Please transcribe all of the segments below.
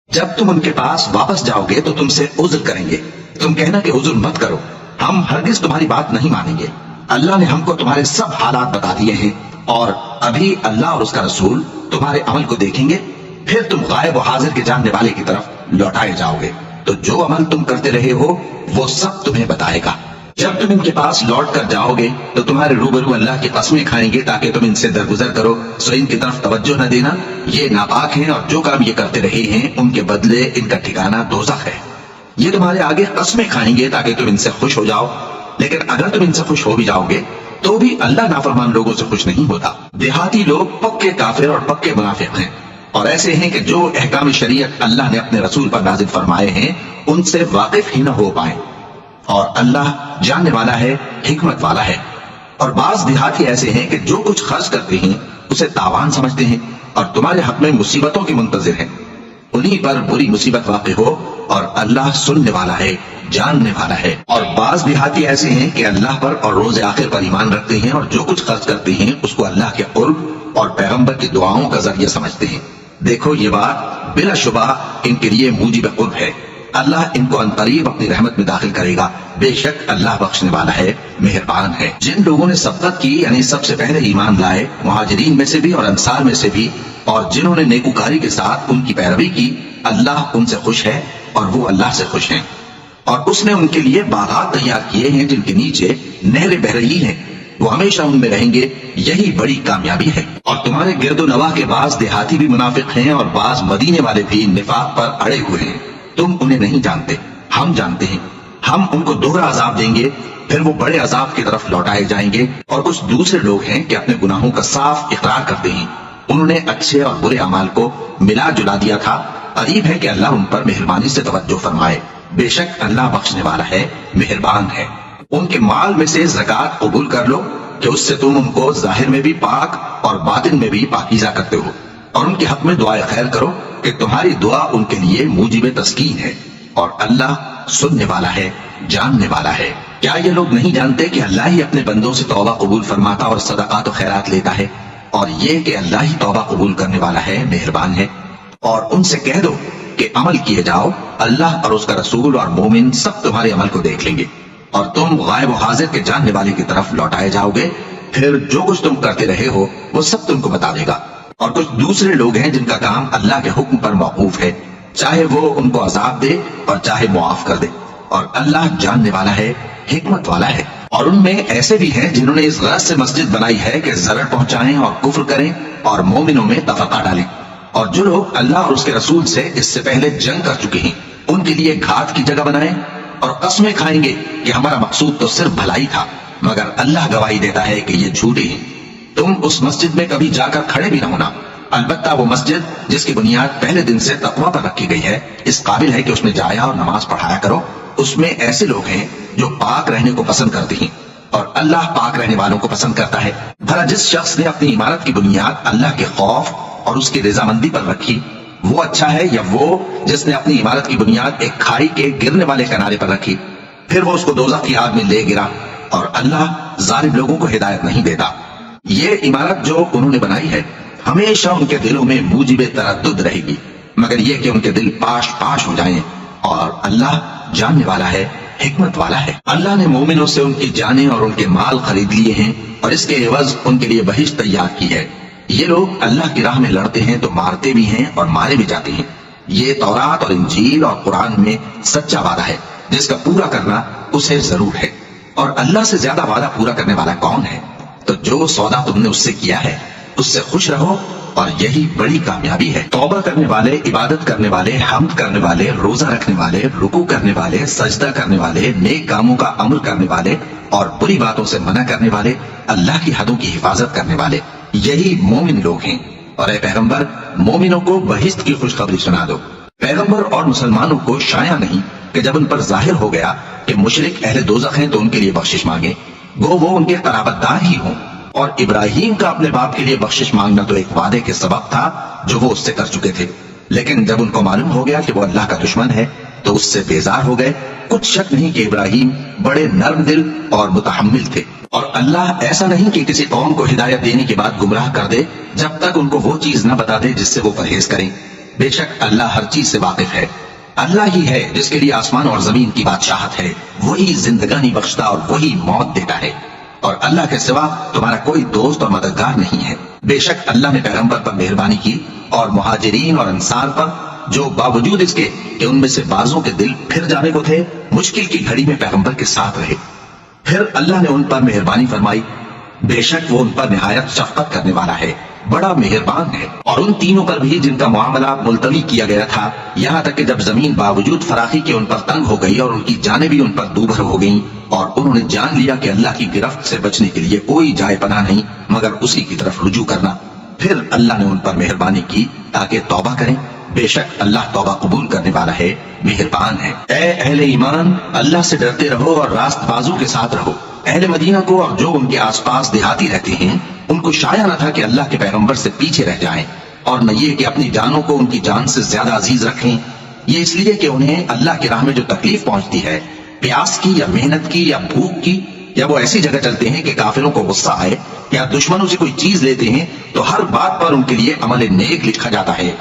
جب تم ان کے پاس واپس جاؤ گے تو تم سے عذر کریں گے، تم کہنا کہ عذر مت کرو، ہم ہرگز تمہاری بات نہیں مانیں گے۔ اللہ نے ہم کو تمہارے سب حالات بتا دیے ہیں، اور ابھی اللہ اور اس کا رسول تمہارے عمل کو دیکھیں گے، پھر تم غائب و حاضر کے جاننے والے کی طرف لوٹائے جاؤ گے، تو جو عمل تم کرتے رہے ہو وہ سب تمہیں بتائے گا۔ جب تم ان کے پاس لوٹ کر جاؤ گے تو تمہارے روبرو اللہ کی قسمیں کھائیں گے تاکہ تم ان سے درگزر کرو، سو ان کی طرف توجہ نہ دینا، یہ ناپاک ہیں اور جو کام یہ کرتے رہے ہیں ان کے بدلے ان کا ٹھکانہ دوزخ ہے۔ یہ تمہارے آگے قسمیں کھائیں گے تاکہ تم ان سے خوش ہو جاؤ، لیکن اگر تم ان سے خوش ہو بھی جاؤ گے تو بھی اللہ نافرمان لوگوں سے خوش نہیں ہوتا۔ دیہاتی لوگ پکے کافر اور پکے منافق ہیں، اور ایسے ہیں کہ جو احکام شریعت اللہ نے اپنے رسول پر نازل فرمائے ہیں ان سے واقف ہی نہ ہو پائیں، اور اللہ جاننے والا ہے، حکمت والا ہے۔ اور بعض دیہاتی ایسے ہیں کہ جو کچھ خرچ کرتے ہیں اسے تاوان سمجھتے ہیں اور تمہارے حق میں مصیبتوں کی منتظر ہیں، انہی پر بری مصیبت واقع ہو، اور اللہ سننے والا ہے، جاننے والا ہے۔ اور بعض دیہاتی ایسے ہیں کہ اللہ پر اور روز آخر پر ایمان رکھتے ہیں، اور جو کچھ خرچ کرتے ہیں اس کو اللہ کے قرب اور پیغمبر کی دعاؤں کا ذریعہ سمجھتے ہیں۔ دیکھو یہ بات بلا شبہ ان کے لیے موجب قرب ہے، اللہ ان کو عنقریب اپنی رحمت میں داخل کرے گا، بے شک اللہ بخشنے والا ہے، مہربان ہے۔ جن لوگوں نے سبقت کی یعنی سب سے پہلے ایمان لائے، مہاجرین میں سے بھی اور انصار میں سے بھی، اور جنہوں نے نیکوکاری کے ساتھ ان کی پیروی کی، اللہ ان سے خوش ہے اور وہ اللہ سے خوش ہیں۔ اور اس نے ان کے لیے باغات تیار کیے ہیں جن کے نیچے نہریں بہ رہی ہیں، وہ ہمیشہ ان میں رہیں گے، یہی بڑی کامیابی ہے۔ اور تمہارے گرد و نواح کے بعض دیہاتی بھی منافق ہیں اور بعض مدینے والے بھی نفاق پر اڑے ہوئے ہیں، تم انہیں نہیں جانتے، ہم جانتے ہیں۔ ہم ان کو دوہرا عذاب دیں گے، پھر وہ بڑے عذاب کی طرف لوٹائے جائیں گے۔ اور کچھ دوسرے لوگ ہیں کہ اپنے گناہوں کا صاف اقرار کرتے ہیں، انہوں نے اچھے اور برے اعمال کو ملا جلا دیا تھا، قریب ہے کہ اللہ ان پر مہربانی سے توجہ فرمائے، بے شک اللہ بخشنے والا ہے، مہربان ہے۔ ان کے مال میں سے زکوٰۃ قبول کر لو کہ اس سے تم ان کو ظاہر میں بھی پاک اور باطن میں بھی پاکیزہ کرتے ہو، اور ان کے حق میں دعائے خیر کرو کہ تمہاری دعا ان کے لیے موجب تسکین ہے، اور اللہ سننے والا ہے، جاننے والا ہے۔ کیا یہ لوگ نہیں جانتے کہ اللہ ہی اپنے بندوں سے توبہ قبول فرماتا اور صدقات و خیرات لیتا ہے، اور یہ کہ اللہ ہی توبہ قبول کرنے والا ہے، مہربان ہے۔ اور ان سے کہہ دو کہ عمل کیے جاؤ، اللہ اور اس کا رسول اور مومن سب تمہارے عمل کو دیکھ لیں گے، اور تم غائب و حاضر کے جاننے والے کی طرف لوٹائے جاؤ گے، پھر جو کچھ تم کرتے رہے ہو وہ سب تم کو بتا دے گا۔ اور کچھ دوسرے لوگ ہیں جن کا کام اللہ کے حکم پر موقوف ہے، چاہے وہ ان کو عذاب دے اور چاہے معاف کر دے، اور اللہ جاننے والا ہے، حکمت والا ہے۔ اور ان میں ایسے بھی ہیں جنہوں نے اس غرض سے مسجد بنائی ہے کہ ضرر پہنچائیں اور کفر کریں اور مومنوں میں تفرقہ ڈالیں، اور جو لوگ اللہ اور اس کے رسول سے اس سے پہلے جنگ کر چکے ہیں ان کے لیے گھات کی جگہ بنائیں، اور قسمیں کھائیں گے کہ ہمارا مقصود تو صرف بھلائی تھا، مگر اللہ گواہی دیتا ہے کہ یہ جھوٹے ہیں۔ تم اس مسجد میں کبھی جا کر کھڑے بھی نہ ہونا، البتہ وہ مسجد جس کی بنیاد پہلے دن سے تقوی پر رکھی گئی ہے اس قابل ہے کہ اس میں جایا اور نماز پڑھایا کرو۔ اس میں ایسے لوگ ہیں جو پاک رہنے کو پسند کرتے ہیں، اور اللہ پاک رہنے والوں کو پسند کرتا ہے۔ بھلا جس شخص نے اپنی عمارت کی بنیاد اللہ کے خوف اور اس کی رضامندی پر رکھی وہ اچھا ہے، یا وہ جس نے اپنی عمارت کی بنیاد ایک کھائی کے گرنے والے کنارے پر رکھی، پھر وہ اس کو دوزخ کی آگ میں لے گرا؟ اور اللہ ظالم لوگوں کو ہدایت نہیں دیتا۔ یہ عمارت جو انہوں نے بنائی ہے ہمیشہ ان کے دلوں میں موجب تردد رہے گی، مگر یہ کہ ان کے دل پاش پاش ہو جائیں، اور اللہ جاننے والا ہے، حکمت والا ہے۔ اللہ نے مومنوں سے ان کی جانیں اور ان کے مال خرید لیے ہیں، اور اس کے عوض ان کے لیے بہشت تیار کی ہے۔ یہ لوگ اللہ کی راہ میں لڑتے ہیں تو مارتے بھی ہیں اور مارے بھی جاتے ہیں۔ یہ تورات اور انجیل اور قرآن میں سچا وعدہ ہے جس کا پورا کرنا اسے ضرور ہے، اور اللہ سے زیادہ وعدہ پورا کرنے والا کون ہے؟ تو جو سودا تم نے اس سے کیا ہے اس سے خوش رہو، اور یہی بڑی کامیابی ہے۔ توبہ کرنے والے، عبادت کرنے والے، حمد کرنے والے، روزہ رکھنے والے، رکوع کرنے والے، سجدہ کرنے والے، نیک کاموں کا عمل کرنے والے اور بری باتوں سے منع کرنے والے، اللہ کی حدوں کی حفاظت کرنے والے، یہی مومن لوگ ہیں۔ اور اے پیغمبر مومنوں کو بہشت کی خوشخبری سنا دو۔ پیغمبر اور مسلمانوں کو شایع نہیں کہ جب ان پر ظاہر ہو گیا کہ مشرک اہل دوزخ ہیں تو ان کے لیے بخشش مانگے، گو وہ ان کے قرابت دار ہی ہوں۔ اور ابراہیم کا اپنے باپ کے لیے بخشش مانگنا تو ایک وعدے کے سبب تھا جو وہ اس سے کر چکے تھے، لیکن جب ان کو معلوم ہو گیا کہ وہ اللہ کا دشمن ہے تو اس سے بیزار ہو گئے۔ کچھ شک نہیں کہ ابراہیم بڑے نرم دل اور متحمل تھے، اور اللہ ایسا نہیں کہ کسی قوم کو ہدایت دینے کے بعد گمراہ کر دے جب تک ان کو وہ چیز نہ بتا دے جس سے وہ پرہیز کریں۔ بے شک اللہ ہر چیز سے واقف ہے۔ اللہ ہی ہے جس کے لیے آسمان اور زمین کی بادشاہت ہے، وہی زندگانی بخشتا اور وہی موت دیتا ہے، اور اللہ کے سوا تمہارا کوئی دوست اور مددگار نہیں ہے۔ بے شک اللہ نے پیغمبر پر مہربانی کی اور مہاجرین اور انصار پر، جو باوجود اس کے کہ ان میں سے بعضوں کے دل پھر جانے کو تھے، مشکل کی گھڑی میں پیغمبر کے ساتھ رہے۔ پھر اللہ نے ان پر مہربانی فرمائی، بے شک وہ ان پر نہایت شفقت کرنے والا ہے، بڑا مہربان ہے۔ اور ان تینوں پر بھی جن کا معاملہ ملتوی کیا گیا تھا، یہاں تک کہ جب زمین باوجود فراخی کے ان پر تنگ ہو گئی اور ان کی جانیں بھی ان پر دوبھر ہو گئیں، اور انہوں نے جان لیا کہ اللہ کی گرفت سے بچنے کے لیے کوئی جائے پناہ نہیں مگر اسی کی طرف رجوع کرنا، پھر اللہ نے ان پر مہربانی کی تاکہ توبہ کریں۔ بے شک اللہ توبہ قبول کرنے والا ہے، مہربان ہے۔ اے اہل ایمان، اللہ سے ڈرتے رہو اور راست بازوں کے ساتھ رہو۔ اہل مدینہ کو اور جو ان کے آس پاس دیہاتی رہتے ہیں، ان کو شایع نہ تھا کہ اللہ کے پیغمبر سے پیچھے رہ جائیں، اور نہ یہ کہ اپنی جانوں کو ان کی جان سے زیادہ عزیز رکھیں۔ یہ اس لیے کہ انہیں اللہ کی راہ میں جو تکلیف پہنچتی ہے، پیاس کی یا محنت کی یا بھوک کی، یا وہ ایسی جگہ چلتے ہیں کہ کافروں کو غصہ آئے، یا دشمنوں سے کوئی چیز لیتے ہیں، تو ہر بات پر ان کے لیے عمل نیک لکھا جاتا ہے۔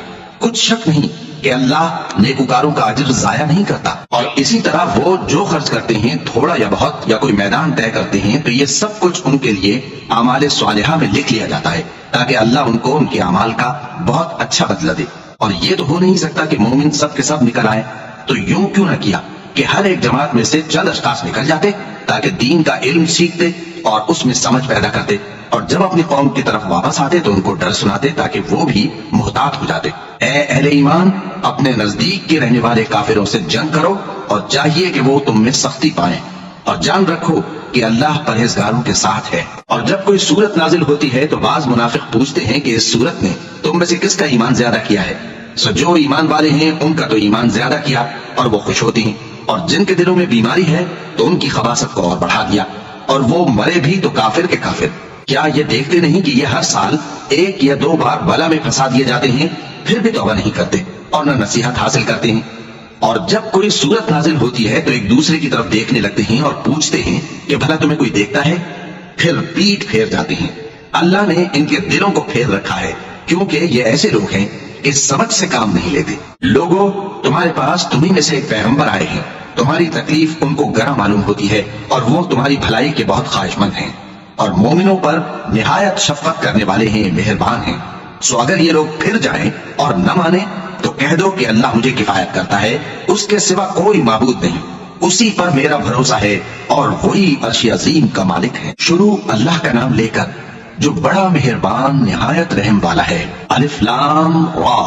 کچھ شک نہیں کہ اللہ نیکوکاروں کا اجر ضائع نہیں کرتا۔ اور اسی طرح وہ جو خرچ کرتے ہیں، تھوڑا یا بہت یا کوئی میدان طے کرتے ہیں، تو یہ سب کچھ ان کے لیے اعمال صالحہ میں لکھ لیا جاتا ہے، تاکہ اللہ ان کو ان کے اعمال کا بہت اچھا بدلہ دے۔ اور یہ تو ہو نہیں سکتا کہ مومن سب کے سب نکل آئے، تو یوں کیوں نہ کیا کہ ہر ایک جماعت میں سے چند اشخاص نکل جاتے، تاکہ دین کا علم سیکھتے اور اس میں سمجھ پیدا کرتے، اور جب اپنی قوم کی طرف واپس آتے تو ان کو ڈر سناتے تاکہ وہ بھی محتاط ہو جاتے۔ اے اہل ایمان، اپنے نزدیک کے رہنے والے کافروں سے جنگ کرو، اور چاہیے کہ وہ تم میں سختی پائیں، اور جان رکھو کہ اللہ پرہیزگاروں کے ساتھ ہے۔ اور جب کوئی صورت نازل ہوتی ہے تو بعض منافق پوچھتے ہیں کہ اس صورت نے تم میں سے کس کا ایمان زیادہ کیا ہے؟ سو جو ایمان والے ہیں ان کا تو ایمان زیادہ کیا، اور وہ خوش ہوتی ہیں، اور جن کے دلوں میں بیماری ہے تو ان کی خباثت کو اور بڑھا دیا، اور وہ مرے بھی تو کافر کے کافر۔ کیا یہ دیکھتے نہیں کہ یہ ہر سال ایک یا دو بار بلا میں پھنسا دیے جاتے ہیں، پھر بھی توبہ نہیں کرتے اور نہ نصیحت حاصل کرتے ہیں؟ اور جب کوئی صورت نازل ہوتی ہے تو ایک دوسرے کی طرف دیکھنے لگتے ہیں اور پوچھتے ہیں کہ بھلا تمہیں کوئی دیکھتا ہے؟ پھر پیٹ پھیر جاتے ہیں۔ اللہ نے ان کے دلوں کو پھیر رکھا ہے، کیونکہ یہ ایسے لوگ ہیں کہ سمجھ سے کام نہیں لیتے۔ لوگوں، تمہارے پاس تمہیں میں سے ایک پیغمبر آئے ہیں، تمہاری تکلیف ان کو گراں معلوم ہوتی ہے، اور وہ تمہاری بھلائی کے بہت خواہش مند ہیں، اور مومنوں پر نہایت شفقت کرنے والے ہیں، مہربان ہیں۔ سو اگر یہ لوگ پھر جائیں اور نہ مانیں تو کہہ دو کہ اللہ مجھے کفایت کرتا ہے، اس کے سوا کوئی معبود نہیں، اسی پر میرا بھروسہ ہے، اور وہی عرش عظیم کا مالک ہے۔ شروع اللہ کا نام لے کر جو بڑا مہربان نہایت رحم والا ہے۔ الف لام را،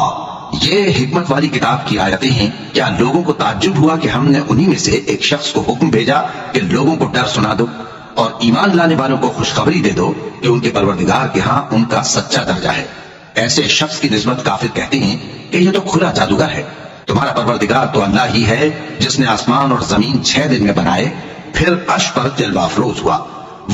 یہ حکمت والی کتاب کی آیتیں ہیں۔ کیا لوگوں کو تعجب ہوا کہ ہم نے انہی میں سے ایک شخص کو حکم بھیجا کہ لوگوں کو ڈر سنا دو اور ایمان لانے والوں کو خوشخبری دے دو کہ ان کے پروردگار کے ہاں ان کا سچا درجہ ہے۔ ایسے شخص کی نسبت کافر کہتے ہیں کہ یہ تو کھلا جادوگر ہے۔ تمہارا پروردگار تو اللہ ہی ہے جس نے آسمان اور زمین 6 دن میں بنائے، پھر عرش پر جلوہ افروز ہوا۔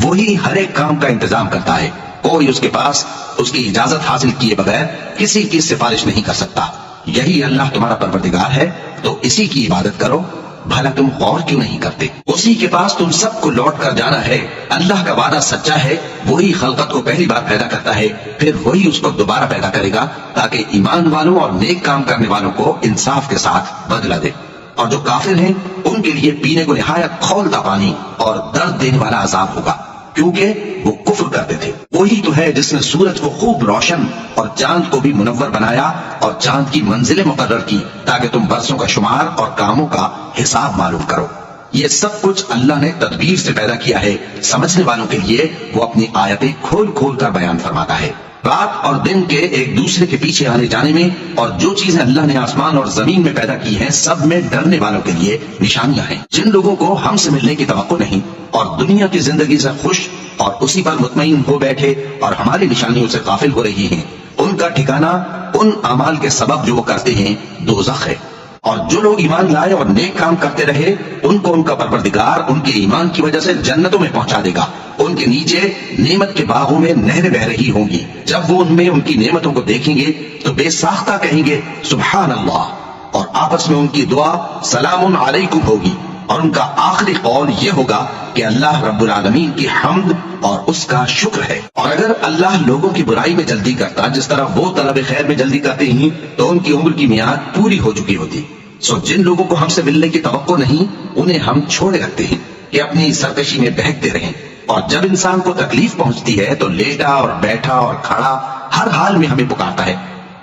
وہی ہر ایک کام کا انتظام کرتا ہے، کوئی اس کے پاس اس کی اجازت حاصل کیے بغیر کسی کی سفارش نہیں کر سکتا۔ یہی اللہ تمہارا پروردگار ہے، تو اسی کی عبادت کرو۔ بھلا تم غور کیوں نہیں کرتے؟ اسی کے پاس تم سب کو لوٹ کر جانا ہے۔ اللہ کا وعدہ سچا ہے، وہی خلقت کو پہلی بار پیدا کرتا ہے، پھر وہی اس کو دوبارہ پیدا کرے گا، تاکہ ایمان والوں اور نیک کام کرنے والوں کو انصاف کے ساتھ بدلہ دے۔ اور جو کافر ہیں ان کے لیے پینے کو نہایت کھولتا پانی اور درد دینے والا عذاب ہوگا، کیونکہ وہ کفر کرتے تھے۔ وہی تو ہے جس نے سورج کو خوب روشن اور چاند کو بھی منور بنایا، اور چاند کی منزلیں مقرر کی تاکہ تم برسوں کا شمار اور کاموں کا حساب معلوم کرو۔ یہ سب کچھ اللہ نے تدبیر سے پیدا کیا ہے، سمجھنے والوں کے لیے وہ اپنی آیتیں کھول کھول کر بیان فرماتا ہے۔ رات اور دن کے ایک دوسرے کے پیچھے آنے جانے میں اور جو چیزیں اللہ نے آسمان اور زمین میں پیدا کی ہیں، سب میں ڈرنے والوں کے لیے نشانیاں ہیں۔ جن لوگوں کو ہم سے ملنے کی توقع نہیں اور دنیا کی زندگی سے خوش اور اسی پر مطمئن ہو بیٹھے اور ہماری نشانیوں سے غافل ہو رہی ہیں، ان کا ٹھکانہ ان اعمال کے سبب جو وہ کرتے ہیں دوزخ ہے۔ اور جو لوگ ایمان لائے اور نیک کام کرتے رہے، ان کو ان کا پروردگار ان کے ایمان کی وجہ سے جنتوں میں پہنچا دے گا۔ ان کے نیچے نعمت کے باغوں میں نہریں بہ رہی ہوں گی۔ جب وہ ان میں ان کی نعمتوں کو دیکھیں گے تو بے ساختہ کہیں گے سبحان اللہ، اور آپس میں ان کی دعا سلام علیکم ہوگی۔ اور ان کا آخری قول یہ ہوگا کہ اللہ رب العالمین کی حمد اور اس کا شکر ہے۔ اور اگر اللہ لوگوں کی برائی میں جلدی کرتا جس طرح وہ طلب خیر میں جلدی کرتے ہیں تو ان کی عمر کی میعاد پوری ہو چکی ہوتی۔ سو جن لوگوں کو ہم سے ملنے کی توقع نہیں انہیں ہم چھوڑے رکھتے ہیں کہ اپنی سرکشی میں بہکتے رہیں، اور جب انسان کو تکلیف پہنچتی ہے تو لیٹا اور بیٹھا اور کھڑا ہر حال میں ہمیں پکارتا ہے،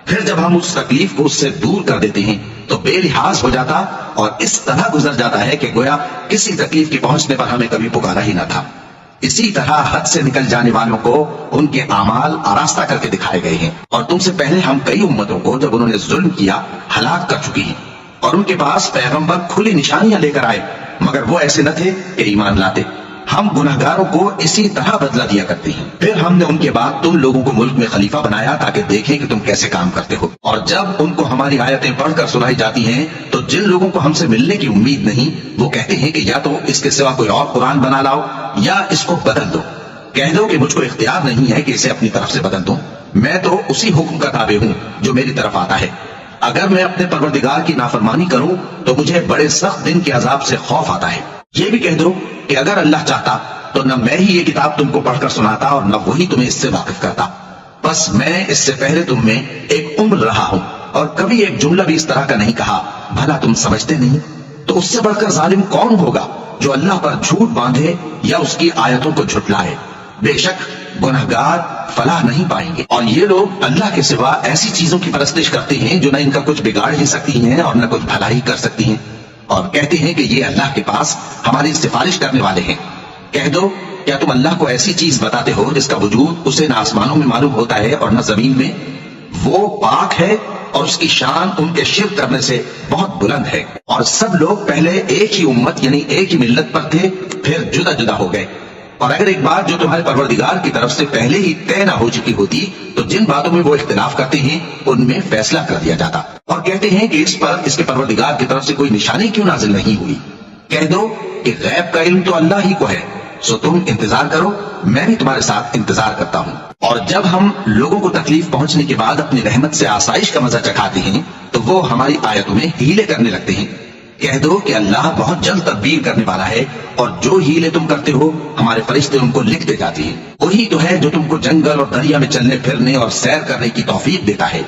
پھر جب ہم اس تکلیف کو اس سے دور کر دیتے ہیں تو بے لحاظ ہو جاتا اور اس طرح گزر جاتا ہے کہ گویا کسی تکلیف کے پہنچنے پر ہمیں کبھی پکارا ہی نہ تھا۔ اسی طرح حد سے نکل جانے والوں کو ان کے اعمال آراستہ کر کے دکھائے گئے ہیں، اور تم سے پہلے ہم کئی امتوں کو جب انہوں نے ظلم کیا ہلاک کر چکی ہیں، اور ان کے پاس پیغمبر کھلی نشانیاں لے کر آئے مگر وہ ایسے نہ تھے کہ ایمان لاتے۔ ہم گناہگاروں کو اسی طرح بدلہ دیا کرتے ہیں، پھر ہم نے ان کے بعد تم لوگوں کو ملک میں خلیفہ بنایا تاکہ دیکھیں کہ تم کیسے کام کرتے ہو۔ اور جب ان کو ہماری آیتیں پڑھ کر سنائی جاتی ہیں تو جن لوگوں کو ہم سے ملنے کی امید نہیں وہ کہتے ہیں کہ یا تو اس کے سوا کوئی اور قرآن بنا لاؤ یا اس کو بدل دو۔ کہہ دو کہ مجھ کو اختیار نہیں ہے کہ اسے اپنی طرف سے بدل دوں، میں تو اسی حکم کا تابع ہوں جو میری طرف آتا ہے۔ اگر میں اپنے پروردگار کی نافرمانی کروں تو مجھے بڑے سخت دن کے عذاب سے خوف آتا ہے۔ یہ بھی کہہ دو کہ اگر اللہ چاہتا تو نہ میں ہی یہ کتاب تم کو پڑھ کر سناتا اور نہ وہی تمہیں اس سے واقف کرتا، بس میں اس سے پہلے تم میں ایک عمر رہا ہوں اور کبھی ایک جملہ بھی اس طرح کا نہیں کہا، بھلا تم سمجھتے نہیں؟ تو اس سے بڑھ کر ظالم کون ہوگا جو اللہ پر جھوٹ باندھے یا اس کی آیتوں کو جھٹلائے؟ بے شک گنہگار فلاح نہیں پائیں گے۔ اور یہ لوگ اللہ کے سوا ایسی چیزوں کی پرستش کرتے ہیں جو نہ ان کا کچھ بگاڑ ہی سکتی ہیں اور نہ کچھ بھلائی کر سکتی ہیں، اور کہتے ہیں کہ یہ اللہ کے پاس ہماری سفارش کرنے والے ہیں۔ کہہ دو کیا تم اللہ کو ایسی چیز بتاتے ہو جس کا وجود اسے نہ آسمانوں میں معلوم ہوتا ہے اور نہ زمین میں؟ وہ پاک ہے اور اس کی شان ان کے شرک کرنے سے بہت بلند ہے۔ اور سب لوگ پہلے ایک ہی امت یعنی ایک ہی ملت پر تھے، پھر جدا جدا ہو گئے۔ اور اگر ایک بات جو تمہارے پروردگار کی طرف سے پہلے ہی طے نہ ہو چکی ہوتی تو جن باتوں میں وہ اختلاف کرتے ہیں ان میں فیصلہ کر دیا جاتا۔ اور کہتے ہیں کہ اس پر اس کے پروردگار کی طرف سے کوئی نشانی کیوں نازل نہیں ہوئی؟ کہہ دو کہ غیب کا علم تو اللہ ہی کو ہے، سو تم انتظار کرو، میں بھی تمہارے ساتھ انتظار کرتا ہوں۔ اور جب ہم لوگوں کو تکلیف پہنچنے کے بعد اپنی رحمت سے آسائش کا مزہ چکھاتے ہیں تو وہ ہماری آیتوں میں ہیلے کرنے لگتے ہیں۔ کہہ دو کہ اللہ بہت جلد تدبیر کرنے والا ہے، اور جو ہیلے تم کرتے ہو ہمارے فرشتے ان کو لکھتے جاتے ہیں۔ وہی تو ہے جو تم کو جنگل اور دریا میں چلنے پھرنے اور سیر کرنے کی توفیق دیتا ہے،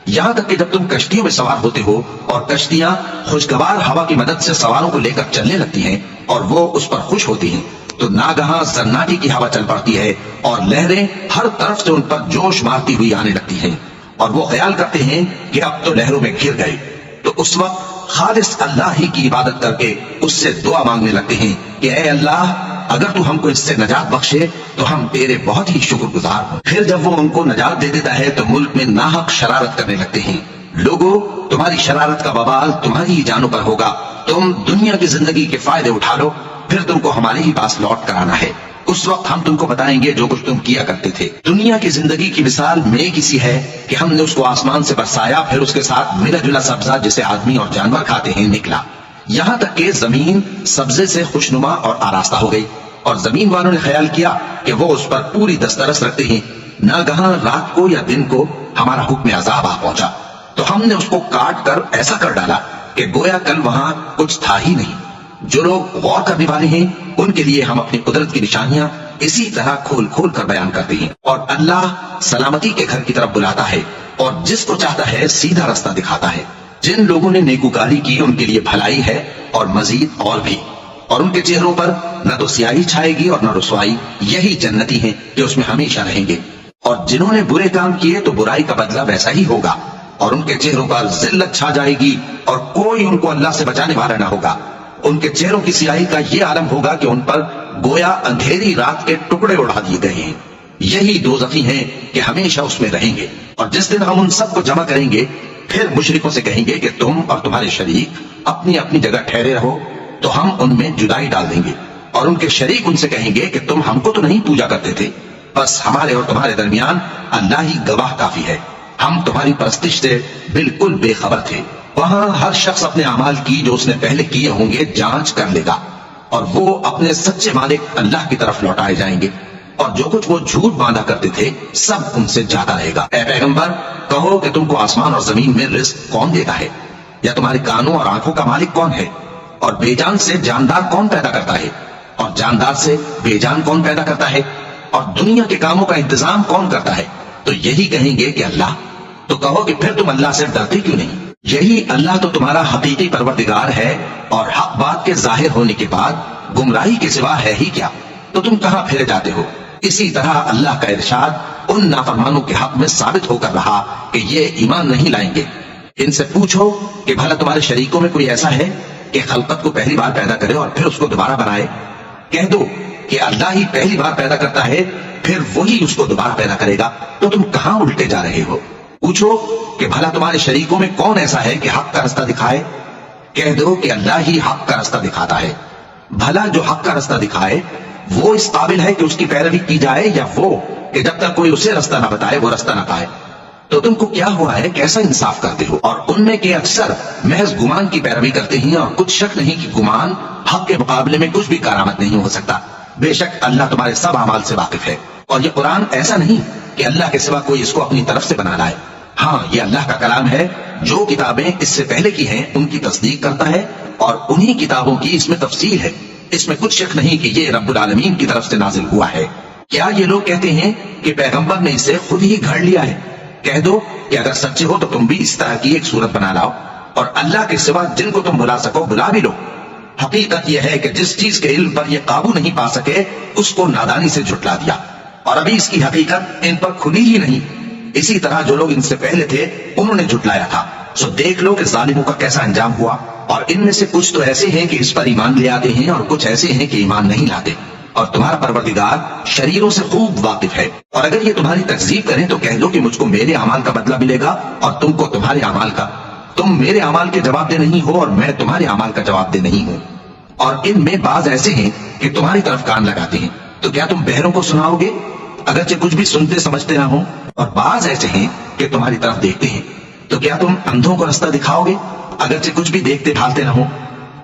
یہاں تک کہ جب تم کشتیوں میں سوار ہوتے ہو اور کشتیاں خوشگوار ہوا کی مدد سے سواروں کو لے کر چلنے لگتی ہیں اور وہ اس پر خوش ہوتی ہیں تو ناگہاں زناٹی کی ہوا چل پڑتی ہے اور لہریں ہر طرف سے ان پر جوش مارتی ہوئی آنے لگتی ہیں، اور وہ خیال کرتے ہیں کہ اب تو لہروں میں گر گئے، تو اس وقت خالص اللہ ہی کی عبادت کر کے اس سے دعا مانگنے لگتے ہیں کہ اے اللہ اگر تو ہم کو اس سے نجات بخشے تو ہم تیرے بہت ہی شکر گزار ہوں۔ پھر جب وہ ان کو نجات دے دیتا ہے تو ملک میں ناحق شرارت کرنے لگتے ہیں۔ لوگوں تمہاری شرارت کا وبال تمہاری ہی جانوں پر ہوگا، تم دنیا کی زندگی کے فائدے اٹھا لو، پھر تم کو ہمارے ہی پاس لوٹ کر آنا ہے، اس وقت ہم تم کو بتائیں گے جو کچھ تم کیا کرتے تھے۔ دنیا کی زندگی کی مثال میں کسی ہے کہ ہم نے اس کو آسمان سے برسایا، پھر اس کے ساتھ ملا جلا سبزہ جسے آدمی اور جانور کھاتے ہیں نکلا، یہاں تک کہ زمین سبزے سے خوشنما اور آراستہ ہو گئی، اور زمین والوں نے خیال کیا کہ وہ اس پر پوری دسترس رکھتے ہیں۔ ناگہاں رات کو یا دن کو ہمارا حکم عذاب آ پہنچا تو ہم نے اس کو کاٹ کر ایسا کر ڈالا کہ گویا کل وہاں کچھ تھا ہی نہیں۔ جو لوگ غور کرنے والے ہیں ان کے لیے ہم اپنی قدرت کی نشانیاں اسی طرح کھول کھول کر بیان کرتے ہیں، اور اللہ سلامتی کے گھر کی طرف بلاتا ہے اور جس کو چاہتا ہے سیدھا راستہ دکھاتا ہے۔ جن لوگوں نے نیکوکاری کی ان کے لیے بھلائی ہے اور مزید اور بھی، اور ان کے چہروں پر نہ تو سیاہی چھائے گی اور نہ رسوائی، یہی جنتی ہیں کہ اس میں ہمیشہ رہیں گے۔ اور جنہوں نے برے کام کیے تو برائی کا بدلہ ویسا ہی ہوگا، اور ان کے چہروں پر ذلت چھا جائے گی اور کوئی ان کو اللہ سے بچانے والا نہ ہوگا۔ ان کے چہروں کی سیاہی کا یہ عالم ہوگا کہ ان پر گویا اندھیری رات کے ٹکڑے اڑا دیے گئے ہیں۔ یہی دوزخی ہیں کہ ہمیشہ اس میں رہیں گے۔ اور جس دن ہم ان سب کو جمع کریں گے پھر مشرکوں سے کہیں گے کہ تم اور تمہارے شریک اپنی اپنی جگہ ٹھہرے رہو، تو ہم ان میں جدائی ڈال دیں گے، اور ان کے شریک ان سے کہیں گے کہ تم ہم کو تو نہیں پوجا کرتے تھے، بس ہمارے اور تمہارے درمیان اللہ ہی گواہ کافی ہے، ہم تمہاری پرستش سے بالکل بے خبر تھے۔ وہاں ہر شخص اپنے اعمال کی جو اس نے پہلے کیے ہوں گے جانچ کر لے گا، اور وہ اپنے سچے مالک اللہ کی طرف لوٹائے جائیں گے، اور جو کچھ وہ جھوٹ باندھا کرتے تھے سب ان سے جاتا رہے گا۔ اے پیغمبر کہو کہ تم کو آسمان اور زمین میں رزق کون دیتا ہے، یا تمہارے کانوں اور آنکھوں کا مالک کون ہے؟ اور بے جان سے جاندار کون پیدا کرتا ہے؟ اور جاندار سے بے جان کون پیدا کرتا ہے؟ اور دنیا کے کاموں کا انتظام کون کرتا ہے؟ تو یہی کہیں گے کہ اللہ۔ تو کہو کہ پھر تم اللہ سے ڈرتے کیوں نہیں؟ یہی اللہ تو تمہارا حقیقی پروردگار ہے، اور حق بات کے ظاہر ہونے کے بعد گمراہی کے سوا ہے ہی کیا؟ تو تم کہاں پھرے جاتے ہو؟ اسی طرح اللہ کا ارشاد ان نافرمانوں کے حق میں ثابت ہو کر رہا کہ یہ ایمان نہیں لائیں گے۔ ان سے پوچھو کہ بھلا تمہارے شریکوں میں کوئی ایسا ہے کہ خلقت کو پہلی بار پیدا کرے اور پھر اس کو دوبارہ بنائے؟ کہہ دو کہ اللہ ہی پہلی بار پیدا کرتا ہے، پھر وہی اس کو دوبارہ پیدا کرے گا، تو تم کہاں الٹے جا رہے ہو؟ پوچھو کہ بھلا تمہارے شریکوں میں کون ایسا ہے کہ حق کا رستہ دکھائے؟ کہہ دو کہ اللہ ہی حق کا رستہ دکھاتا ہے۔ بھلا جو حق کا رستہ دکھائے وہ اس قابل ہے کہ اس کی پیروی کی جائے، یا وہ کہ جب تک کوئی اسے رستہ نہ بتائے وہ رستہ نہ پائے؟ تو تم کو کیا ہوا ہے؟ کیسا انصاف کرتے ہو؟ اور ان میں کے اکثر محض گمان کی پیروی کرتے ہیں، اور کچھ شک نہیں کہ گمان حق کے مقابلے میں کچھ بھی کارآمد نہیں ہو سکتا۔ بے شک اللہ تمہارے سب اعمال سے واقف ہے، اور یہ قرآن ایسا نہیں کہ اللہ کے سوا کوئی اس کو اپنی طرف سے بنا لائے۔ ہاں، یہ اللہ کا کلام ہے، جو کتابیں اس سے پہلے کی ہیں ان کی تصدیق کرتا ہے، اور انہی کتابوں کی اس میں تفصیل ہے۔ اس میں کچھ شک نہیں کہ یہ رب العالمین کی طرف سے نازل ہوا ہے۔ کیا یہ لوگ کہتے ہیں کہ پیغمبر نے اسے خود ہی گھڑ لیا ہے؟ کہہ دو کہ اگر سچے ہو تو تم بھی اس طرح کی ایک صورت بنا لاؤ، اور اللہ کے سوا جن کو تم بلا سکو بلا بھی لو۔ حقیقت یہ ہے کہ جس چیز کے علم پر یہ قابو نہیں پا سکے اس کو نادانی سے جھٹلا دیا، اور ابھی اس کی حقیقت ان پر کھلی ہی نہیں۔ اسی طرح جو لوگ ان سے پہلے تھے انہوں نے جھٹلایا تھا، سو دیکھ لو کہ ظالموں کا کیسا انجام ہوا۔ اور ان میں سے کچھ تو ایسے ہیں کہ اس پر ایمان لے آتے ہیں، اور کچھ ایسے ہیں کہ ایمان نہیں لاتے، اور تمہارا پروردگار شریروں سے خوب واقف ہے۔ اور اگر یہ تمہاری تکذیب کریں تو کہہ دو کہ مجھ کو میرے اعمال کا بدلہ ملے گا اور تم کو تمہارے اعمال کا۔ تم میرے اعمال کے جواب دہ نہیں ہو اور میں تمہارے اعمال کا جواب دہ نہیں ہوں۔ اور ان میں بعض ایسے ہیں کہ تمہاری طرف کان لگاتے ہیں، تو کیا تم بہروں کو سناؤ گے اگرچہ کچھ بھی سنتے سمجھتے نہ ہوں؟ اور بعض ایسے ہیں کہ تمہاری طرف دیکھتے ہیں، تو کیا تم اندھوں کو رستہ دکھاؤ گے اگرچہ کچھ بھی دیکھتے بھالتے نہ ہوں؟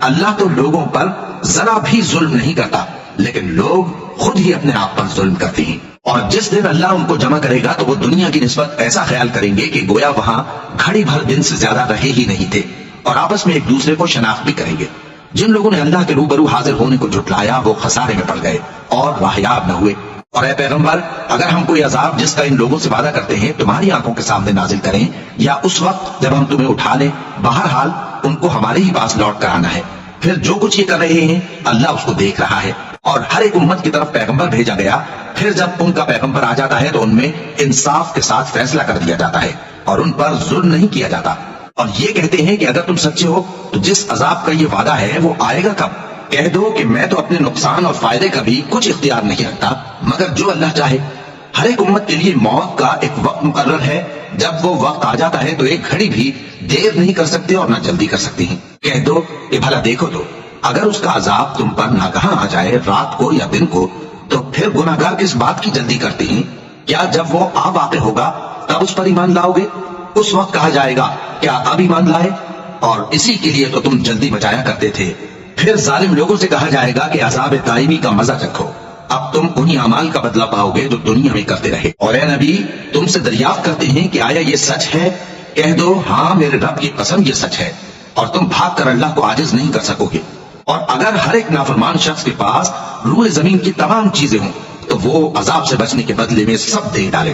اللہ تو لوگوں پر ذرا بھی ظلم نہیں کرتا، لیکن لوگ خود ہی اپنے آپ پر ظلم کرتے ہیں۔ اور جس دن اللہ ان کو جمع کرے گا تو وہ دنیا کی نسبت ایسا خیال کریں گے کہ گویا وہاں گھڑی بھر دن سے زیادہ رہے ہی نہیں تھے، اور آپس میں ایک دوسرے کو شناخت بھی کریں گے۔ جن لوگوں نے اللہ کے روبرو حاضر ہونے کو جھٹلایا وہ خسارے میں پڑ گئے اور راہیاب نہ ہوئے۔ اور اے پیغمبر، اگر ہم کوئی عذاب جس کا ان لوگوں سے وعدہ کرتے ہیں تمہاری آنکھوں کے سامنے نازل کریں، یا اس وقت جب ہم تمہیں اٹھا لیں، بہرحال ان کو ہمارے ہی پاس لوٹ کر آنا ہے۔ پھر جو کچھ یہ کر رہے ہیں اللہ اس کو دیکھ رہا ہے۔ اور ہر ایک امت کی طرف پیغمبر بھیجا گیا، پھر جب ان کا پیغمبر آ جاتا ہے تو ان میں انصاف کے ساتھ فیصلہ کر دیا جاتا ہے، اور ان پر ظلم نہیں کیا جاتا۔ اور یہ کہتے ہیں کہ اگر تم سچے ہو تو جس عذاب کا یہ وعدہ ہے وہ آئے گا کب؟ کہہ دو کہ میں تو اپنے نقصان اور فائدے کا بھی کچھ اختیار نہیں رکھتا مگر جو اللہ چاہے۔ ہر ایک امت کے لیے موت کا ایک وقت مقرر ہے، جب وہ وقت آ جاتا ہے تو ایک گھڑی بھی دیر نہیں کر سکتے اور نہ جلدی کر سکتے ہیں۔ کہہ دو کہ بھلا دیکھو تو اگر اس کا عذاب تم پر ناگہاں آ جائے، رات کو یا دن کو، تو پھر گناہگار کس بات کی جلدی کرتے ہیں؟ کیا جب وہ آ واقع ہوگا تب اس پر ایمان لاؤ گے؟ اس وقت کہا جائے گا کیا اب ایمان لائے؟ اور اسی کے لیے تو تم جلدی مچایا کرتے تھے۔ پھر ظالم لوگوں سے کہا جائے گا کہ عذاب دائمی کا مزہ چکھو، اب تم انہی اعمال کا بدلہ پاؤ گے جو دنیا میں کرتے رہے۔ اور اے نبی، تم سے دریافت کرتے ہیں کہ آیا یہ سچ ہے؟ کہہ دو ہاں میرے رب کی قسم یہ سچ ہے، اور تم بھاگ کر اللہ کو عاجز نہیں کر سکو گے۔ اور اگر ہر ایک نافرمان شخص کے پاس روئے زمین کی تمام چیزیں ہوں تو وہ عذاب سے بچنے کے بدلے میں سب دے ڈالے،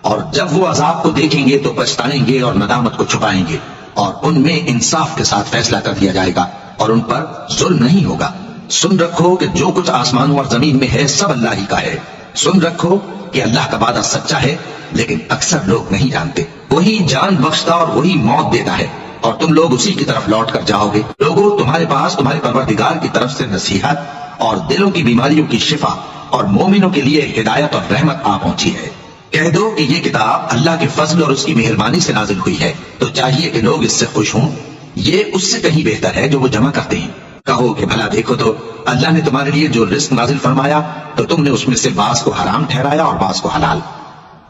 اور جب وہ عذاب کو دیکھیں گے تو پچھتائیں گے اور ندامت کو چھپائیں گے، اور ان میں انصاف کے ساتھ فیصلہ کر دیا جائے گا اور ان پر ظلم نہیں ہوگا۔ سن رکھو کہ جو کچھ آسمانوں اور زمین میں ہے سب اللہ ہی کا ہے۔ سن رکھو کہ اللہ کا وعدہ سچا ہے، لیکن اکثر لوگ نہیں جانتے۔ وہی جان بخشتا اور وہی موت دیتا ہے، اور تم لوگ اسی کی طرف لوٹ کر جاؤ گے۔ لوگوں، تمہارے پاس تمہارے پروردگار کی طرف سے نصیحت اور دلوں کی بیماریوں کی شفا اور مومنوں کے لیے ہدایت اور رحمت آ پہنچی ہے۔ کہہ دو کہ یہ کتاب اللہ کے فضل اور اس کی مہربانی سے نازل ہوئی ہے، تو چاہیے کہ لوگ اس سے خوش ہوں۔ یہ اس سے کہیں بہتر ہے جو وہ جمع کرتے ہیں۔ کہو کہ بھلا دیکھو تو اللہ نے تمہارے لیے جو رزق نازل فرمایا تو تم نے اس میں سے بعض کو حرام ٹھہرایا اور بعض کو حلال۔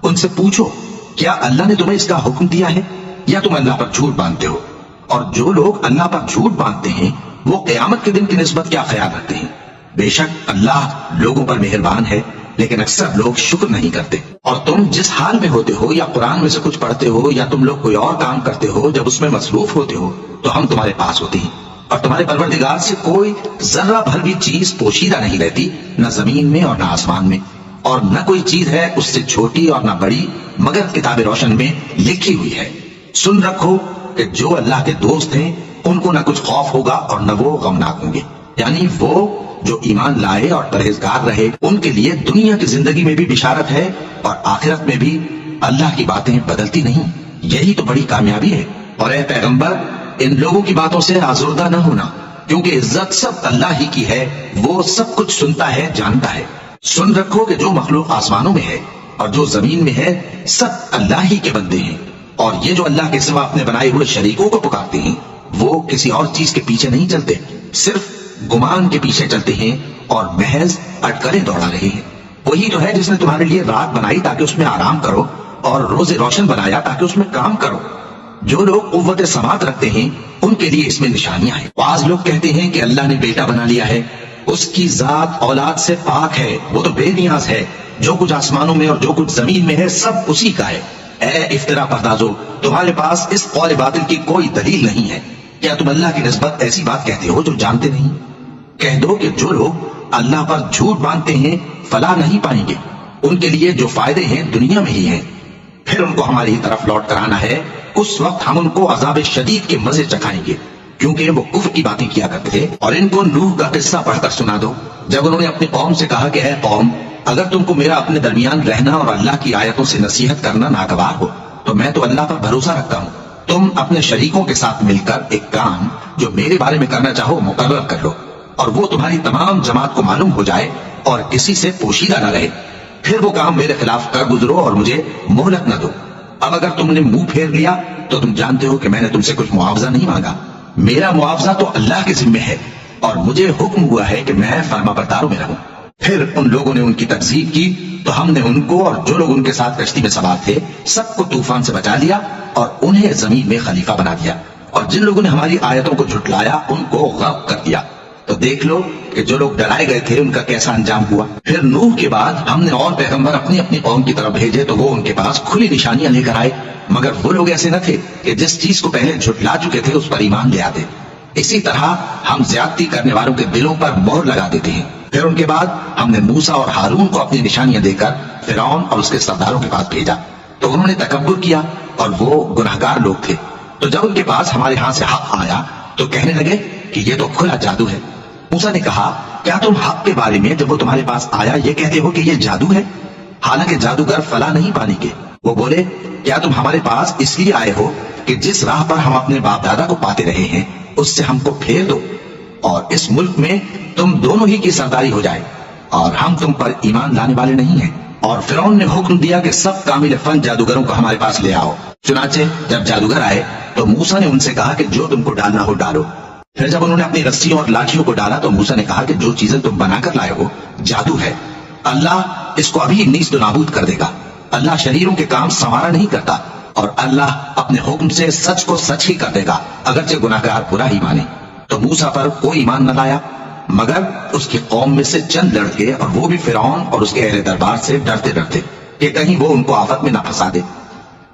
ان سے پوچھو کیا اللہ نے تمہیں اس کا حکم دیا ہے یا تم اللہ پر جھوٹ باندھتے ہو؟ اور جو لوگ اللہ پر جھوٹ باندھتے ہیں وہ قیامت کے دن کی نسبت کیا خیال رکھتے ہیں؟ بے شک اللہ لوگوں پر مہربان ہے، لیکن اکثر لوگ شکر نہیں کرتے۔ اور تم جس حال میں ہوتے ہو، یا قرآن میں سے کچھ پڑھتے ہو یا تم لوگ کوئی اور کام کرتے ہو، جب اس میں مصروف ہوتے ہو تو ہم تمہارے پاس ہوتے ہیں، اور تمہارے پروردگار سے کوئی ذرہ بھر بھی چیز پوشیدہ نہیں رہتی، نہ زمین میں اور نہ آسمان میں، اور نہ کوئی چیز ہے اس سے چھوٹی اور نہ بڑی مگر کتاب روشن میں لکھی ہوئی ہے۔ سن رکھو کہ جو اللہ کے دوست ہیں ان کو نہ کچھ خوف ہوگا اور نہ وہ غمناک ہوں گے، یعنی وہ جو ایمان لائے اور پرہیزگار رہے ان کے لیے دنیا کی زندگی میں بھی بشارت ہے اور آخرت میں بھی۔ اللہ کی باتیں بدلتی نہیں، یہی تو بڑی کامیابی ہے۔ اور اے پیغمبر، ان لوگوں کی باتوں سے آزردہ نہ ہونا، کیونکہ عزت سب اللہ ہی کی ہے، وہ سب کچھ سنتا ہے، جانتا ہے۔ سن رکھو کہ جو مخلوق آسمانوں میں ہے اور جو زمین میں ہے سب اللہ ہی کے بندے ہیں، اور یہ جو اللہ کے سوا اپنے بنائے ہوئے شریکوں کو پکارتے ہیں وہ کسی اور چیز کے پیچھے نہیں چلتے، صرف گمان کے پیچھے چلتے ہیں اور محض اٹکلیں دوڑا رہے ہیں۔ وہی تو ہے جس نے تمہارے لیے رات بنائی تاکہ اس میں آرام کرو، اور روز روشن بنایا تاکہ اس میں کام کرو۔ جو لوگ قوت سماعت رکھتے ہیں ان کے لیے اس میں نشانیاں ہیں۔ بعض لوگ کہتے ہیں کہ اللہ نے بیٹا بنا لیا ہے، اس کی ذات اولاد سے پاک ہے، وہ تو بے نیاز ہے، جو کچھ آسمانوں میں اور جو کچھ زمین میں ہے سب اسی کا ہے۔ اے افترا پردازو، تمہارے پاس اس قول باطل کی کوئی دلیل نہیں ہے۔ کیا تم اللہ کی نسبت ایسی بات کہتے ہو جو جانتے نہیں؟ کہہ دو کہ جو لوگ اللہ پر جھوٹ باندھتے ہیں فلاح نہیں پائیں گے، ان کے لیے جو فائدے ہیں دنیا میں ہی ہیں، پھر ان کو ہماری طرف لوٹ کر آنا ہے، اس وقت ہم ان کو عذاب شدید کے مزے چکھائیں گے، کیونکہ وہ کفر کی باتیں کیا کرتے تھے۔ اور ان کو نوح کا قصہ پڑھ کر سنا دو، جب انہوں نے اپنی قوم سے کہا کہ اے قوم، اگر تم کو میرا اپنے درمیان رہنا اور اللہ کی آیتوں سے نصیحت کرنا ناگوار ہو تو میں تو اللہ پر بھروسہ رکھتا ہوں، تم اپنے شریکوں کے ساتھ مل کر ایک کام جو میرے بارے میں کرنا چاہو مقرر کر لو، اور وہ تمہاری تمام جماعت کو معلوم ہو جائے اور کسی سے پوشیدہ نہ رہے، پھر وہ کام میرے خلاف کر گزرو اور مجھے مہلت نہ دو۔ اب اگر تم نے منہ پھیر لیا تو تم جانتے ہو کہ میں نے تم سے کچھ معاوضہ نہیں مانگا، میرا معاوضہ تو اللہ کے ذمے ہے، اور مجھے حکم ہوا ہے کہ میں فرما برداروں میں رہوں۔ پھر ان لوگوں نے ان کی تکذیب کی تو ہم نے ان کو اور جو لوگ ان کے ساتھ کشتی میں سوار تھے سب کو طوفان سے بچا لیا اور انہیں زمین میں خلیفہ بنا دیا، اور جن لوگوں نے ہماری آیتوں کو جھٹلایا ان کو غرق کر دیا۔ تو دیکھ لو کہ جو لوگ ڈرائے گئے تھے ان کا کیسا انجام ہوا۔ پھر نوح کے بعد ہم نے اور پیغمبر اپنی اپنی قوم کی طرف بھیجے تو وہ ان کے پاس کھلی نشانیاں لے کر آئے، مگر وہ لوگ ایسے نہ تھے کہ جس چیز کو پہلے جھٹلا چکے تھے اس پر ایمان لے آتے۔ اسی طرح ہم زیادتی کرنے والوں کے دلوں پر مہر لگا دیتے ہیں۔ پھر ان کے بعد ہم نے موسیٰ اور ہارون کو اپنی نشانیاں دے کر فرعون اور اس کے سرداروں کے پاس بھیجا، تو انہوں نے تکبر کیا اور وہ گناہگار لوگ تھے۔ تو جب ان کے پاس ہمارے ہاں سے حق آیا تو کہنے لگے کہ یہ تو کھلا جادو ہے۔ موسیٰ نے کہا کیا تم حق کے بارے میں جب وہ تمہارے پاس آیا یہ کہتے ہو کہ یہ جادو ہے؟ حالانکہ جادوگر فلاح نہیں پانے کے۔ وہ بولے کیا تم ہمارے پاس اس لیے آئے ہو کہ جس راہ پر ہم اپنے باپ دادا کو پاتے رہے ہیں اس سے ہم کو پھیر دو، اور اس ملک میں تم دونوں ہی کی سرداری ہو جائے، اور ہم تم پر ایمان لانے والے نہیں ہیں۔ اور فرعون نے حکم دیا کہ سب کامل فن جادوگروں کو ہمارے پاس لے آؤ۔ چنانچہ جب جادوگر آئے تو موسیٰ نے ان سے کہا کہ جو تم کو ڈالنا ہو ڈالو۔ پھر جب انہوں نے اپنی رسیوں اور لاٹھیوں کو ڈالا تو موسیٰ نے کہا کہ جو چیزیں تم بنا کر لائے ہو جادو ہے، اللہ اس کو ابھی نیست و نابود کر دے گا۔ اللہ شریروں کے کام سنوارا نہیں کرتا، اور اللہ اپنے حکم سے سچ کو سچ ہی کر دے گا اگرچہ گناہگار برا ہی مانے۔ تو موسیٰ پر کوئی ایمان نہ لایا مگر اس کی قوم میں سے چند لڑکے، اور وہ بھی فرعون اور اس کے اہل دربار سے ڈرتے ڈرتے کہ کہیں وہ ان کو آفت میں نہ پھنسا دے۔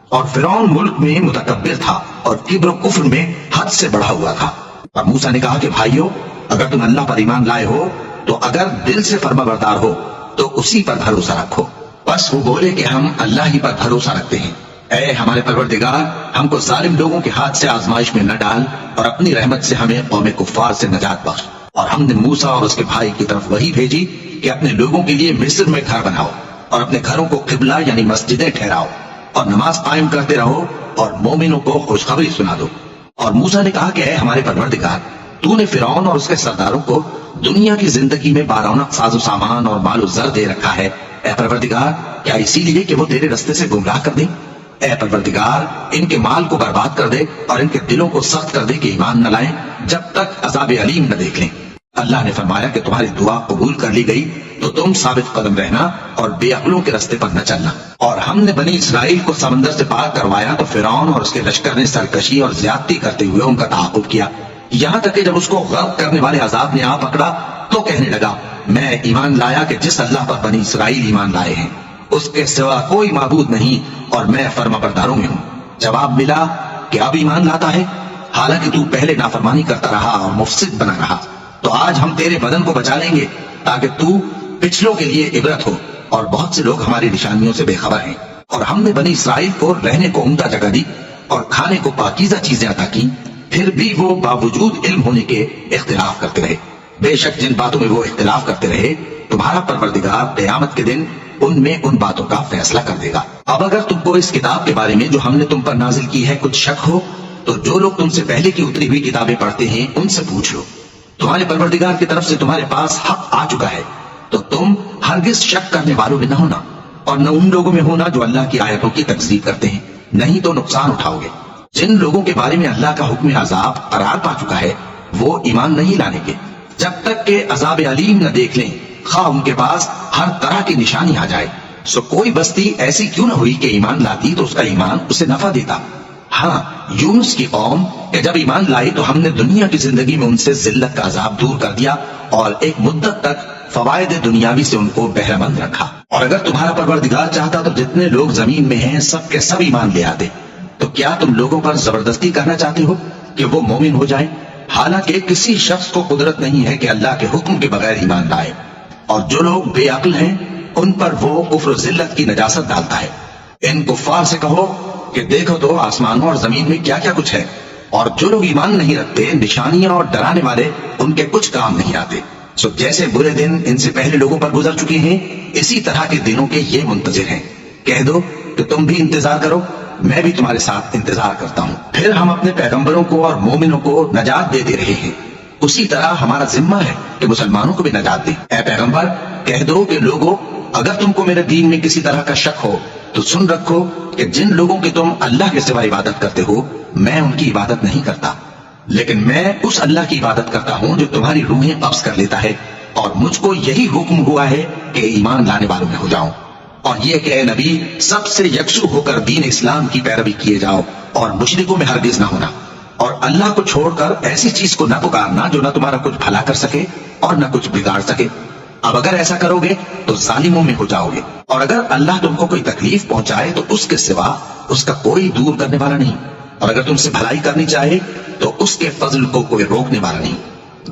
اور فرعون ملک میں متکبر تھا اور کبر و کفر میں حد سے بڑھا ہوا تھا۔ اور موسیٰ نے کہا کہ بھائیو، اگر تم اللہ پر ایمان لائے ہو تو اگر دل سے فرما بردار ہو تو اسی پر بھروسہ رکھو۔ بس وہ بولے کہ ہم اللہ ہی پر بھروسہ رکھتے ہیں۔ اے ہمارے پروردگار، ہم کو ظالم لوگوں کے ہاتھ سے آزمائش میں نہ ڈال، اور اپنی رحمت سے ہمیں قوم کفار سے نجات بخش۔ اور ہم نے موسیٰ اور اس کے بھائی کی طرف وحی بھیجی کہ اپنے لوگوں کے لیے مصر میں گھر بناؤ، اور اپنے گھروں کو قبلہ یعنی مسجدیں ٹھہراؤ، اور نماز قائم کرتے رہو، اور مومنوں کو خوشخبری سنا دو۔ اور موسیٰ نے کہا کہ اے ہمارے پروردگار، تو نے فرعون اور اس کے سرداروں کو دنیا کی زندگی میں بارونق ساز و سامان اور مال و زر دے رکھا ہے۔ اے پروردگار، کیا اسی لیے کہ وہ تیرے رستے سے گمراہ کر دیں؟ اے پروردگار، ان کے مال کو برباد کر دے اور ان کے دلوں کو سخت کر دے کہ ایمان نہ لائیں جب تک عذاب علیم نہ دیکھ لیں۔ اللہ نے فرمایا کہ تمہاری دعا قبول کر لی گئی تو تم ثابت قدم رہنا اور بے عقلوں کے رستے پر نہ چلنا۔ اور ہم نے بنی اسرائیل کو سمندر سے پار کروایا تو فرعون اور اس کے لشکر نے سرکشی اور زیادتی کرتے ہوئے ان کا تعاقب کیا، یہاں تک کہ جب اس کو غرق کرنے والے عذاب نے آ پکڑا تو کہنے لگا میں ایمان لایا کہ جس اللہ پر بنی اسرائیل ایمان لائے ہیں اس کے سوا کوئی معبود نہیں، اور میں فرما برداروں میں ہوں۔ جواب ملا کہ اب ایمان لاتا ہے؟ حالانکہ تو پہلے نافرمانی کرتا رہا اور مفسد بنا رہا، تو آج ہم تیرے بدن کو بچا لیں گے تاکہ تو پچھلوں کے لیے عبرت ہو، اور بہت سے لوگ ہماری نشانیوں سے بے خبر ہیں۔ اور ہم نے بنی اسرائیل کو رہنے کو عمدہ جگہ دی اور کھانے کو پاکیزہ چیزیں عطا کی، پھر بھی وہ باوجود علم ہونے کے اختلاف کرتے رہے۔ بے شک جن باتوں میں وہ اختلاف کرتے رہے تمہارا پروردگار قیامت کے دن ان میں ان باتوں کا فیصلہ کر دے گا۔ اب اگر تم کو اس کتاب کے بارے میں جو ہم نے تم پر نازل کی ہے کچھ شک ہو تو جو لوگ تم سے پہلے کی اتری ہوئی کتابیں پڑھتے ہیں ان سے پوچھ لو، تمہارے پروردگار کی طرف سے تمہارے پاس حق آ چکا ہے، تو تم ہرگز شک کرنے والوں میں نہ ہونا، اور نہ ان لوگوں میں ہونا جو اللہ کی آیتوں کی تکذیب کرتے ہیں، نہیں تو نقصان اٹھاؤ گے۔ جن لوگوں کے بارے میں اللہ کا حکم عذاب قرار پا چکا ہے وہ ایمان نہیں لانے گے جب تک کہ عذاب علیم نہ دیکھ لیں، خواہ ان کے پاس ہر طرح کی نشانی آ جائے۔ سو کوئی بستی ایسی کیوں نہ ہوئی کہ ایمان لاتی تو اس کا ایمان اسے نفع دیتا۔ ہاں، یونس کی قوم کہ جب ایمان لائی تو ہم نے دنیا کی زندگی میں ان سے ذلت کا عذاب دور کر دیا اور ایک مدت تک فوائد دنیاوی سے ان کو بہرہ مند رکھا۔ اور اگر تمہارا پروردگار چاہتا تو جتنے لوگ زمین میں ہیں سب کے سب ایمان لے آتے۔ تو کیا تم لوگوں پر زبردستی کرنا چاہتے ہو کہ وہ مومن ہو جائیں؟ حالانکہ کسی شخص کو قدرت نہیں ہے کہ اللہ کے حکم کے بغیر ایمان لائے، اور جو لوگ بے عقل ہیں ان پر وہ کفر و ذلت کی نجاست ڈالتا ہے۔ ان کفار سے کہو کہ دیکھو تو آسمانوں اور زمین میں کیا کیا کچھ ہے، اور جو لوگ ایمان نہیں رکھتے نشانیاں اور ڈرانے والے ان کے کچھ کام نہیں آتے۔ سو جیسے برے دن ان سے پہلے لوگوں پر گزر چکے ہیں اسی طرح کے دنوں کے یہ منتظر ہیں۔ کہہ دو کہ تم بھی انتظار کرو، میں بھی تمہارے ساتھ انتظار کرتا ہوں۔ پھر ہم اپنے پیغمبروں کو اور مومنوں کو نجات دیتے رہے ہیں، اسی طرح ہمارا ذمہ ہے کہ مسلمانوں کو بھی نجات دیں۔ اے پیغمبر کہہ دو کہ لوگوں اگر تم کو میرے دین میں کسی طرح کا شک ہو تو سن رکھو کہ جن لوگوں کی تم اللہ کے سوا عبادت کرتے ہو میں ان کی عبادت نہیں کرتا، لیکن میں اس اللہ کی عبادت کرتا ہوں جو تمہاری روحیں قبض کر لیتا ہے، اور مجھ کو یہی حکم ہوا ہے کہ ایمان لانے والوں میں ہو جاؤں، اور یہ کہ اے نبی سب سے یکسو ہو کر دین اسلام کی پیروی کیے جاؤ اور مشرکوں میں ہرگز نہ ہونا، اور اللہ کو چھوڑ کر ایسی چیز کو نہ پکارنا جو نہ تمہارا کچھ بھلا کر سکے اور نہ کچھ بگاڑ سکے۔ اب اگر ایسا کرو گے تو ظالموں میں ہو جاؤ گے، اور اگر اللہ تم کو کوئی تکلیف پہنچائے تو اس کے سوا اس کا کوئی دور کرنے والا نہیں، اور اگر تم سے بھلائی کرنی چاہے تو اس کے فضل کو کوئی روکنے والا نہیں۔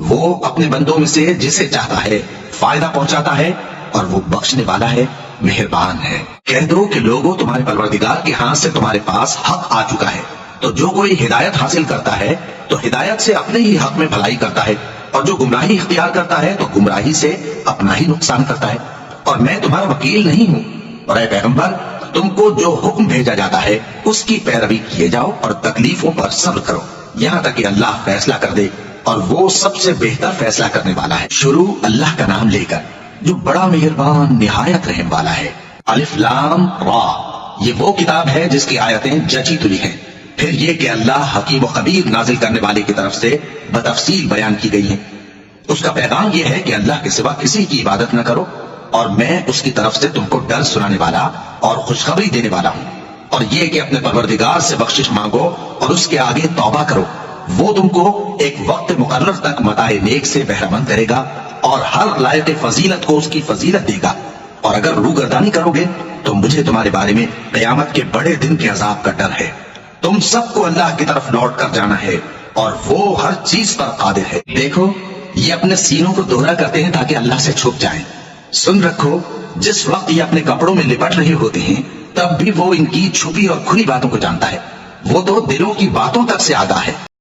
وہ اپنے بندوں میں سے جسے چاہتا ہے فائدہ پہنچاتا ہے اور وہ بخشنے والا ہے، مہربان ہے۔ کہہ دو کہ لوگوں تمہارے پروردگار کے ہاتھ سے تمہارے پاس حق آ چکا ہے، تو جو کوئی ہدایت حاصل کرتا ہے تو ہدایت سے اپنے ہی حق میں بھلائی کرتا ہے، اور جو گمراہی اختیار کرتا ہے تو گمراہی سے اپنا ہی نقصان کرتا ہے، اور میں تمہارا وکیل نہیں ہوں۔ اور اے پیغمبر تم کو جو حکم بھیجا جاتا ہے اس کی پیروی کیے جاؤ اور تکلیفوں پر صبر کرو یہاں تک کہ اللہ فیصلہ کر دے، اور وہ سب سے بہتر فیصلہ کرنے والا ہے۔ شروع اللہ کا نام لے کر جو بڑا مہربان نہایت رحم والا ہے۔ الف لام را، یہ وہ کتاب ہے جس کی آیتیں جچی تلی ہیں۔ پھر یہ کہ اللہ حکیم و خبیر نازل کرنے والے کی طرف سے بتفصیل بیان کی گئی ہیں۔ اس کا پیغام یہ ہے کہ اللہ کے سوا کسی کی عبادت نہ کرو، اور میں اس کی طرف سے تم کو ڈر سنانے والا اور خوشخبری دینے والا ہوں، اور یہ کہ اپنے پروردگار سے بخشش مانگو اور اس کے آگے توبہ کرو، وہ تم کو ایک وقت مقرر تک متاع نیک سے بہرہ مند کرے گا اور ہر لائق فضیلت کو اس کی فضیلت دے گا۔ اور اگر روگردانی کرو گے تو مجھے تمہارے بارے میں قیامت کے بڑے دن کے عذاب کا ڈر ہے۔ تم سب کو اللہ کی طرف لوٹ کر جانا ہے اور وہ ہر چیز پر قادر ہے۔ دیکھو یہ اپنے سینوں کو دوہرا کرتے ہیں تاکہ اللہ سے چھپ جائیں۔ سن رکھو جس وقت یہ اپنے کپڑوں میں لپٹ رہے ہوتے ہیں تب بھی وہ ان کی چھپی اور کھلی باتوں کو جانتا ہے، وہ تو دلوں کی باتوں تک سے آگاہ ہے۔